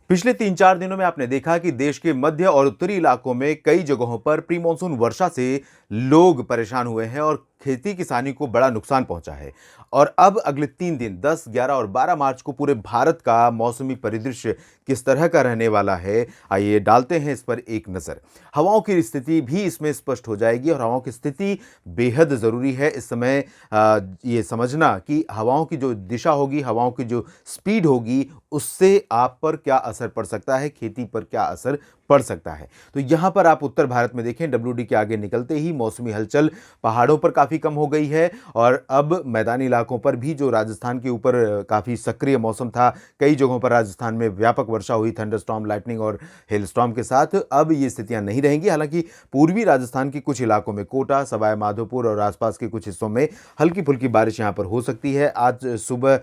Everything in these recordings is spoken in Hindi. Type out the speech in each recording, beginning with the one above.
पिछले 3-4 दिनों में आपने देखा कि देश के मध्य और उत्तरी इलाकों में कई जगहों पर प्री मानसून वर्षा से लोग परेशान हुए हैं और खेती किसानी को बड़ा नुकसान पहुंचा है। और अब अगले 3 दिन 10, 11 और 12 मार्च को पूरे भारत का मौसमी परिदृश्य किस तरह का रहने वाला है, आइए डालते हैं इस पर एक नजर। हवाओं की स्थिति भी इसमें स्पष्ट हो जाएगी और हवाओं की स्थिति बेहद जरूरी है इस समय। ये समझना कि हवाओं की जो दिशा होगी, हवाओं की जो स्पीड होगी, उससे आप पर क्या असर पड़ सकता है, खेती पर क्या असर पड़ सकता है। तो यहां पर आप उत्तर भारत में देखें, डब्ल्यूडी के आगे निकलते ही मौसमी हलचल पहाड़ों पर काफी कम हो गई है और अब मैदानी इलाकों पर भी जो राजस्थान के ऊपर काफी सक्रिय मौसम था, कई जगहों पर राजस्थान में व्यापक वर्षा हुई थंडरस्टॉर्म, लाइटनिंग और हेलस्टॉर्म के साथ, अब ये स्थितियां नहीं रहेंगी। हालांकि पूर्वी राजस्थान के कुछ इलाकों में कोटा, सवाई माधोपुर और आसपास के कुछ हिस्सों में हल्की फुल्की बारिश यहां पर हो सकती है। आज सुबह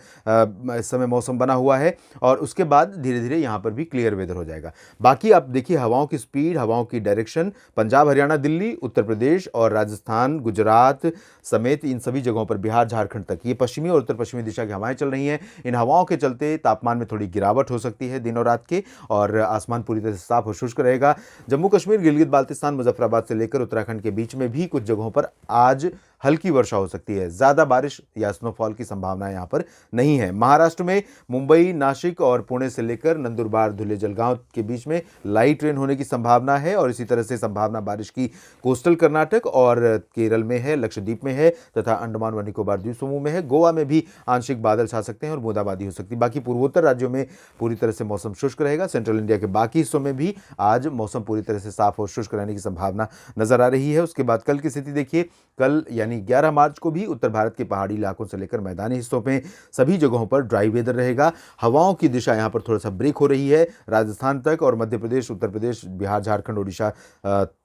इस समय मौसम बना हुआ है और उसके बाद धीरे धीरे यहां पर भी क्लियर वेदर हो जाएगा। बाकी आप देखिए हवाओं की स्पीड, हवाओं की डायरेक्शन, पंजाब, हरियाणा, दिल्ली, उत्तर प्रदेश और राजस्थान, गुजरात समेत इन सभी जगहों पर, बिहार, झारखंड तक ये पश्चिमी और उत्तर पश्चिमी दिशा की हवाएं चल रही हैं। इन हवाओं के चलते तापमान में थोड़ी गिरावट हो सकती है दिन और रात के, और आसमान पूरी तरह से साफ और शुष्क रहेगा। जम्मू कश्मीर, गिलगित बाल्तिस्तान, मुजफ्फराबाद से लेकर उत्तराखंड के बीच में भी कुछ जगहों पर आज हल्की वर्षा हो सकती है। ज्यादा बारिश या स्नोफॉल की संभावना यहां पर नहीं है। महाराष्ट्र में मुंबई, नासिक और पुणे से लेकर नंदुरबार, धुले, जलगांव के बीच में लाइट रेन होने की संभावना है और इसी तरह से संभावना बारिश की कोस्टल कर्नाटक और केरल में है, लक्षद्वीप में है तथा अंडमान व निकोबार द्वीप समूह में है। गोवा में भी आंशिक बादल छा सकते हैं और बूंदाबांदी हो सकती है। बाकी पूर्वोत्तर राज्यों में पूरी तरह से मौसम शुष्क रहेगा। सेंट्रल इंडिया के बाकी हिस्सों में भी आज मौसम पूरी तरह से साफ और शुष्क रहने की संभावना नजर आ रही है। उसके बाद कल की स्थिति देखिए, कल यानी 11 मार्च को भी उत्तर भारत के पहाड़ी इलाकों से लेकर मैदानी हिस्सों में सभी जगहों पर ड्राई वेदर रहेगा। हवाओं की दिशा यहां पर थोड़ा सा ब्रेक हो रही है। राजस्थान तक और मध्य प्रदेश, उत्तर प्रदेश, बिहार, झारखंड, ओडिशा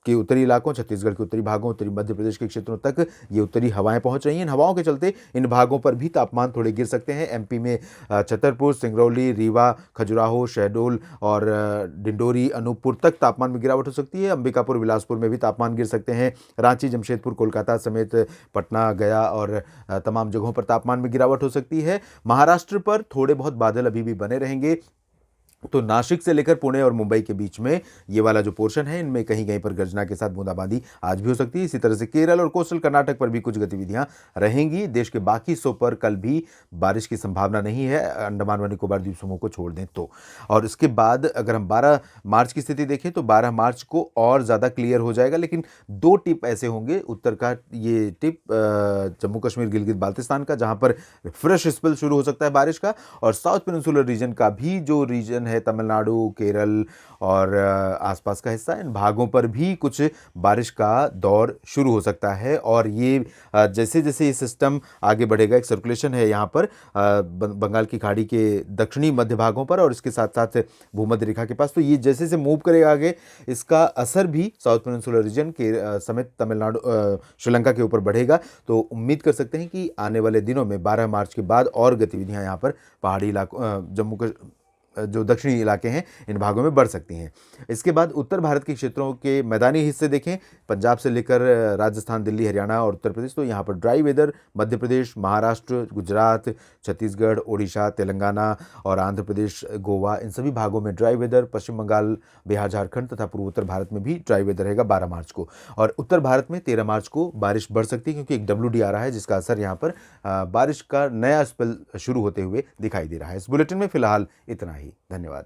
के उत्तरी इलाकों, छत्तीसगढ़ के उत्तरी भागों, उत्तरी मध्य प्रदेश के क्षेत्रों तक ये उत्तरी हवाएं पहुंच रही हैं। इन हवाओं के चलते इन भागों पर भी तापमान थोड़े गिर सकते हैं। एमपी में छतरपुर, सिंगरौली, रीवा, खजुराहो, शहडोल और डिंडोरी, अनूपपुर तक तापमान में गिरावट हो सकती है। अंबिकापुर, बिलासपुर में भी तापमान गिर सकते हैं। रांची, जमशेदपुर, कोलकाता समेत पटना, गया और तमाम जगहों पर तापमान में गिरावट हो सकती है। महाराष्ट्र पर थोड़े बहुत बादल अभी भी बने रहेंगे। तो नासिक से लेकर पुणे और मुंबई के बीच में ये वाला जो पोर्शन है, इनमें कहीं कहीं पर गर्जना के साथ बूंदाबांदी आज भी हो सकती है। इसी तरह से केरल और कोस्टल कर्नाटक पर भी कुछ गतिविधियां रहेंगी। देश के बाकी हिस्सों पर कल भी बारिश की संभावना नहीं है, अंडमान व निकोबार द्वीप समूह को छोड़ दें तो। और इसके बाद अगर हम 12 मार्च की स्थिति देखें तो 12 मार्च को और ज़्यादा क्लियर हो जाएगा, लेकिन दो टिप ऐसे होंगे। उत्तर का ये टिप जम्मू कश्मीर, गिलगित बाल्तिस्तान का, जहां पर फ्रेश स्पेल शुरू हो सकता है बारिश का, और साउथ पेनिनसुलर रीजन का भी जो रीजन है, तमिलनाडु, केरल और आसपास का हिस्सा, इन भागों पर भी कुछ बारिश का दौर शुरू हो सकता है। और ये जैसे जैसे ये सिस्टम आगे बढ़ेगा, एक सर्कुलेशन है यहाँ पर बंगाल की खाड़ी के दक्षिणी मध्य भागों पर और इसके साथ साथ भूमध्य रेखा के पास, तो ये जैसे जैसे मूव करेगा आगे, इसका असर भी साउथ पेनिनसुलर रीजन के समेत तमिलनाडु, श्रीलंका के ऊपर बढ़ेगा। तो उम्मीद कर सकते हैं कि आने वाले दिनों में 12 मार्च के बाद और गतिविधियां यहाँ पर पहाड़ी इलाकों, जो दक्षिणी इलाके हैं, इन भागों में बढ़ सकती हैं। इसके बाद उत्तर भारत के क्षेत्रों के मैदानी हिस्से देखें, पंजाब से लेकर राजस्थान, दिल्ली, हरियाणा और उत्तर प्रदेश, तो यहाँ पर ड्राई वेदर। मध्य प्रदेश, महाराष्ट्र, गुजरात, छत्तीसगढ़, ओडिशा, तेलंगाना और आंध्र प्रदेश, गोवा, इन सभी भागों में ड्राई वेदर। पश्चिम बंगाल, बिहार, झारखंड तथा पूर्वोत्तर भारत में भी ड्राई वेदर रहेगा 12 मार्च को। और उत्तर भारत में 13 मार्च को बारिश बढ़ सकती है, क्योंकि एक डब्ल्यूडी आ रहा है जिसका असर यहाँ पर बारिश का नया स्पेल शुरू होते हुए दिखाई दे रहा है। इस बुलेटिन में फिलहाल इतना ही। धन्यवाद।